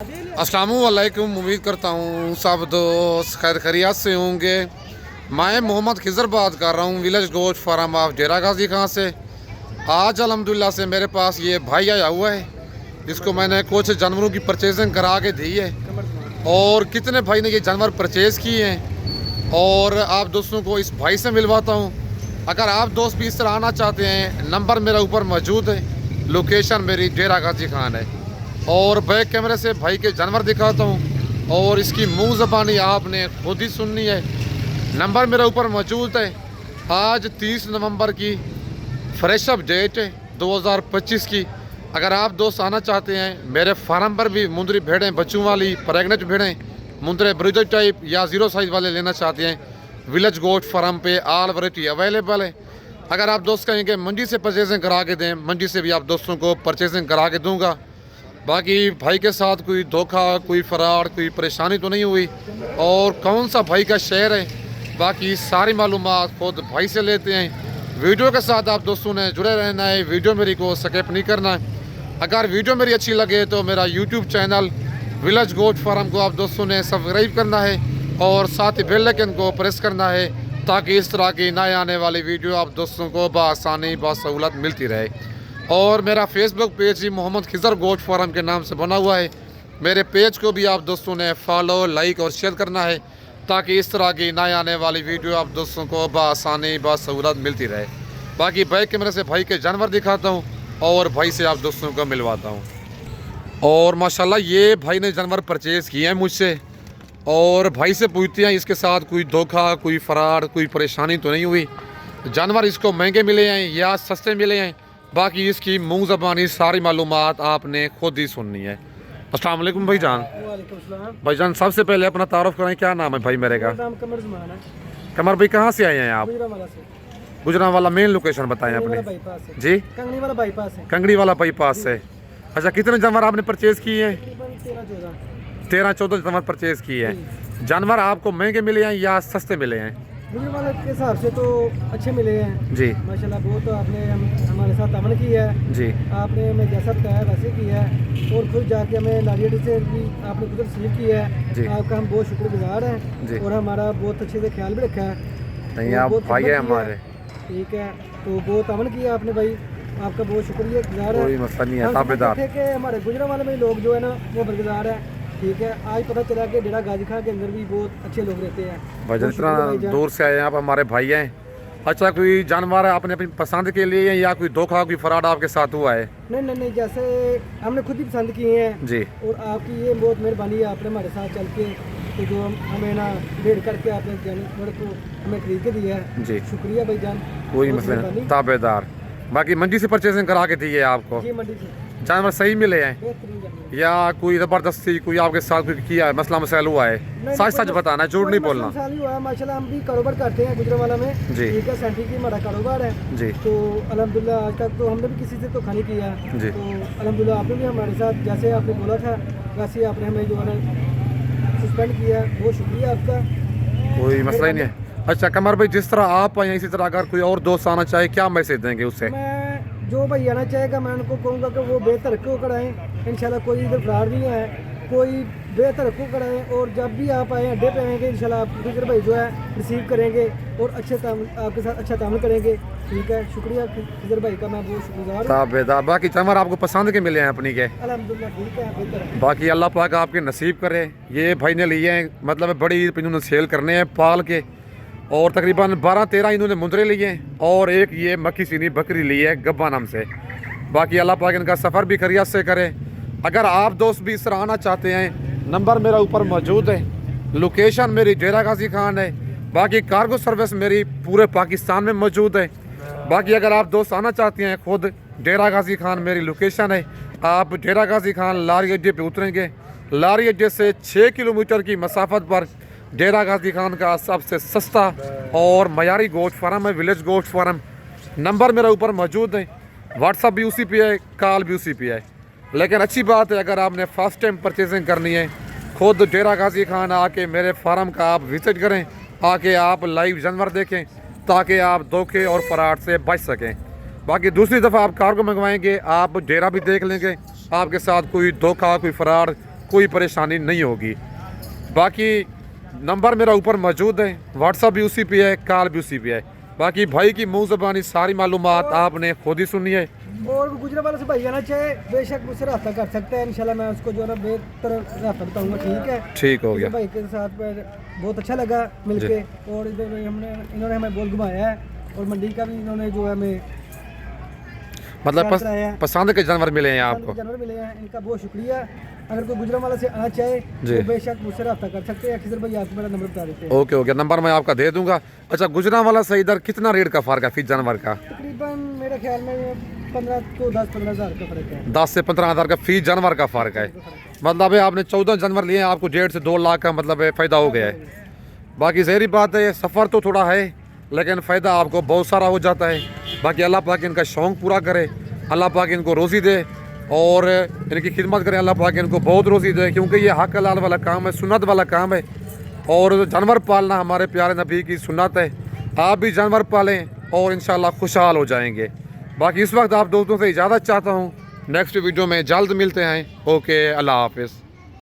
अस्सलाम वालेकुम। उम्मीद करता हूँ सब दोस्त खैर खैरियत से होंगे। मैं मोहम्मद खिज़र बात कर रहा हूँ विलेज गोश्त फार्म ऑफ डेरा गाजी खां से। आज अल्हम्दुलिल्लाह से मेरे पास ये भाई आया हुआ है, इसको मैंने कुछ जानवरों की परचेजिंग करा के दी है और कितने भाई ने ये जानवर परचेज़ किए हैं और आप दोस्तों को इस भाई से मिलवाता हूँ। अगर आप दोस्त भी इस तरह आना चाहते हैं, नंबर मेरा ऊपर मौजूद है, लोकेशन मेरी डेरा गाजी खान है और बैक कैमरे से भाई के जानवर दिखाता हूँ और इसकी मुंह ज़बानी आपने खुद ही सुननी है। नंबर मेरे ऊपर मौजूद है। आज 30 नवंबर की फ्रेश अप डेट है 2025 की। अगर आप दोस्त आना चाहते हैं, मेरे फार्म पर भी मुंदरी भेड़ें, बच्चों वाली प्रेगनेंट भेड़ें, मुंदरे ब्रीडर टाइप या ज़ीरो साइज़ वाले लेना चाहते हैं, विलेज गोश्त फार्म पे ऑल वैरायटी अवेलेबल है। अगर आप दोस्त कहेंगे मंडी से परचेजिंग करा के दें, मंडी से भी आप दोस्तों को परचेजिंग करा के दूँगा। बाकी भाई के साथ कोई धोखा, कोई फराड, कोई परेशानी तो नहीं हुई और कौन सा भाई का शहर है, बाकी सारी मालूमात खुद भाई से लेते हैं। वीडियो के साथ आप दोस्तों ने जुड़े रहना है, वीडियो मेरी को स्किप नहीं करना है। अगर वीडियो मेरी अच्छी लगे तो मेरा यूट्यूब चैनल विलेज गोश्त फार्म को आप दोस्तों ने सब्सक्राइब करना है और साथ ही बेल आइकन को प्रेस करना है ताकि इस तरह की नए आने वाली वीडियो आप दोस्तों को बआसानी बासहूलत मिलती रहे। और मेरा फेसबुक पेज ही मोहम्मद खिज़र गोश्त फार्म के नाम से बना हुआ है। मेरे पेज को भी आप दोस्तों ने फॉलो, लाइक और शेयर करना है ताकि इस तरह की नए आने वाली वीडियो आप दोस्तों को बआसानी बासहूलत मिलती रहे। बाकी बैक कैमरे से भाई के जानवर दिखाता हूँ और भाई से आप दोस्तों को मिलवाता हूँ। और माशाल्लाह ये भाई ने जानवर परचेज़ किए हैं मुझसे और भाई से पूछते हैं इसके साथ कोई धोखा, कोई फराड, कोई परेशानी तो नहीं हुई। जानवर इसको महंगे मिले हैं या सस्ते मिले हैं, बाकी इसकी मुंह ज़बानी सारी मालूमात आपने खुद ही सुननी है। अस्सलाम वालेकुम भाईजान। भाईजान सबसे पहले अपना तारुफ कराएं, क्या नाम है भाई मेरे का? नाम कमर ज़मान है। कमर भाई कहाँ से आए हैं आप? गुजरांवाला से। गुजरांवाला मेन लोकेशन बताएं अपने जी। कंगनी वाला बाईपास है। कंगड़ी वाला बाईपास से। अच्छा, कितने जानवर आपने परचेज़ किए हैं? 13-14 जानवर परचेज़ किए हैं। जानवर आपको महंगे मिले हैं या सस्ते मिले हैं? गुजरांवाला के हिसाब से तो अच्छे मिले हैं जी माशाल्लाह। बहुत तो आपने हमारे साथ अमल किया है जी। आपने हमें जैसा बताया वैसे किया है और खुद जाके हमें नारियल से भी आपने खुद रिसीव किया जी। है। आपका हम बहुत शुक्रगुजार हैं जी। और हमारा बहुत अच्छे से ख्याल भी रखा है। नहीं, और आप बहुत भाई खिदमत है की है। हमारे। ठीक है, तो बहुत अमल किया आपने भाई, आपका बहुत शुक्रिया गुजार है। कोई मसला नहीं है, हम ताबेदार। समझते थे कि हमारे गुजरांवाले में लोग जो है ना वो बरगुजार है। ठीक है, आज पता चला कि डेरा गाजी खां के अंदर भी बहुत अच्छे लोग रहते हैं। भाईजान बहुत शुक्रिया इतना भाईजान। दूर से आए हैं आप, हमारे भाई हैं। अच्छा, कोई जानवर आपने अपनी पसंद के लिए या कोई धोखा, कोई फराड आपके साथ हुआ है? नहीं, जैसे हमने खुद ही पसंद किए हैं जी। और आपकी ये बहुत मेहरबानी है, आपने हमारे साथ चल के तो जो हमें ना भेड़ करके आपने जानवर को हमें खरीद के दिया है। जी, शुक्रिया भाईजान, कोई बहुत मसला नहीं, मेहरबानी। ताबेदार। बाकी मंडी से परचेजिंग करा के दी है आपको? जी, मंडी से जानवर सही मिले हैं बेहतरीन जानवर। या कोई ज़बरदस्ती कोई आपके साथ कोई किया है, मसला मसाइल हुआ है? सच सच बताना, झूठ नहीं बोलना हुआ माशाल्लाह। हम भी कारोबार करते हैं गुजरांवाला में। जी। ठीक है, सेंट्री की हमारा कारोबार है जी तो अल्हम्दुलिल्लाह आज तक तो हमने भी किसी से तो खानी किया जी। तो अल्हम्दुलिल्लाह आपने भी हमारे साथ जैसे आपने बोला था वैसे आपने हमें जो है ना सस्पेंड किया, बहुत शुक्रिया आपका। कोई मसला ही नहीं है। अच्छा कमर भाई, जिस तरह आप आए हैं इसी तरह अगर कोई और दोस्त आना चाहे, क्या मैसेज देंगे उससे? मैं जो भाई आना चाहेगा मैं उनको कहूँगा कि वो बेहतर को कराएं। इंशाल्लाह कोई इधर फ्रॉड नहीं है, कोई बेहतर को कराएं और जब भी आप आए अड्डे पे आएंगे इंशाल्लाह आप खिज़र भाई जो है रिसीव करेंगे और आपके साथ अच्छा तामुल करेंगे। ठीक है, शुक्रिया खिज़र भाई का, मैं बहुत शुक्रगुजार हूँ। ताबेदार। बाकी जानवर आपको पसंद के मिले हैं अपनी के? अल्हम्दुलिल्लाह ठीक है, बेहतर है। बाकी अल्लाह पाक आपके नसीब करे। ये भाई ने लिए हैं, मतलब बड़ी ईद पे इन्होंने सेल करने हैं पाल के और तकरीबन 12-13 इन्होंने मुंदरे लिए हैं और एक ये मक्खी सीनी बकरी ली है गब्बा नाम से। बाकी अल्लाह पाक इनका सफ़र भी खैरियत से करे। अगर आप दोस्त भी इस तरह आना चाहते हैं, नंबर मेरा ऊपर मौजूद है, लोकेशन मेरी डेरा गाजी खान है। बाकी कार्गो सर्विस मेरी पूरे पाकिस्तान में मौजूद है। बाकी अगर आप दोस्त आना चाहते हैं, खुद डेरा गाजी खान मेरी लोकेशन है। आप डेरा गाजी खान लारी अड्डे पे उतरेंगे, लारी अड्डे से 6 किलोमीटर की मसाफत पर डेरा गाजी खान का सबसे सस्ता और मयारी गोश्त फार्म है, विलेज गोश्त फार्म। नंबर मेरा ऊपर मौजूद है, व्हाट्सअप भी उसी पे है, कॉल भी उसी पे है। लेकिन अच्छी बात है, अगर आपने फ़र्स्ट टाइम परचेजिंग करनी है, खुद डेरा गाजी खान आके मेरे फार्म का आप विज़िट करें, आके आप लाइव जानवर देखें ताकि आप धोखे और फराड से बच सकें। बाकी दूसरी दफ़ा आप कार्गो मंगवाएंगे, आप डेरा भी देख लेंगे, आपके साथ कोई धोखा, कोई फराड, कोई परेशानी नहीं होगी। बाकी नंबर मेरा ऊपर मौजूद है, व्हाट्सअप भी उसी पे है, कॉल भी उसी पे है। बाकी भाई की मुँह ज़बानी सारी मालूमात आपने खुद ही सुनी है। और गुजरावाला से भाई आना चाहे बेशक मुझसे रब्ता कर सकते हैं, इंशाल्लाह मैं उसको जो है ना बेहतर रास्ता बताऊंगा। ठीक है, ठीक हो गया। भाई के साथ बहुत अच्छा लगा मिलके, और इधर इन्होंने हमें बहुत घुमाया है, और मंडी का भी इन्होंने जो है हमें मतलब कराया है। पसंद के जानवर मिले हैं आपको? जानवर मिले हैं, इनका बहुत शुक्रिया। अगर कोई गुजरावाला से आना चाहे तो बेशक मुझसे रब्ता कर सकते हैं। खिजर भाई आपको मेरा नंबर बता देते हैं। ओके ओके, नंबर मैं आपका दे दूंगा। अच्छा, गुजरावाला से इधर कितना रेट का फ़र्क है फीस जानवर का? तकरीबन मेरे ख्याल में 10-15 हज़ार का फ़र्क है। 10 से 15 हज़ार का फीस जानवर का फ़र्क है। मतलब है आपने 14 जानवर लिए हैं, आपको 1.5 से 2 लाख का मतलब है फ़ायदा हो गया है। बाकी ज़हरी बात है, सफ़र तो थोड़ा है लेकिन फ़ायदा आपको बहुत सारा हो जाता है। बाकी अल्लाह पाक इनका शौक़ पूरा करे, अल्लाह पाक इनको रोज़ी दे और इनकी खिदमत करें, अल्लाह पाक इनको बहुत रोज़ी दे, क्योंकि ये हक हलाल वाला काम है, सुन्नत वाला काम है। और जानवर पालना हमारे प्यारे नबी की सुन्नत है। आप भी जानवर पालें और इंशाल्लाह खुशहाल हो जाएंगे। बाकी इस वक्त आप दोस्तों से इजाज़त चाहता हूँ, नेक्स्ट वीडियो में जल्द मिलते हैं। ओके, अल्लाह हाफिज़।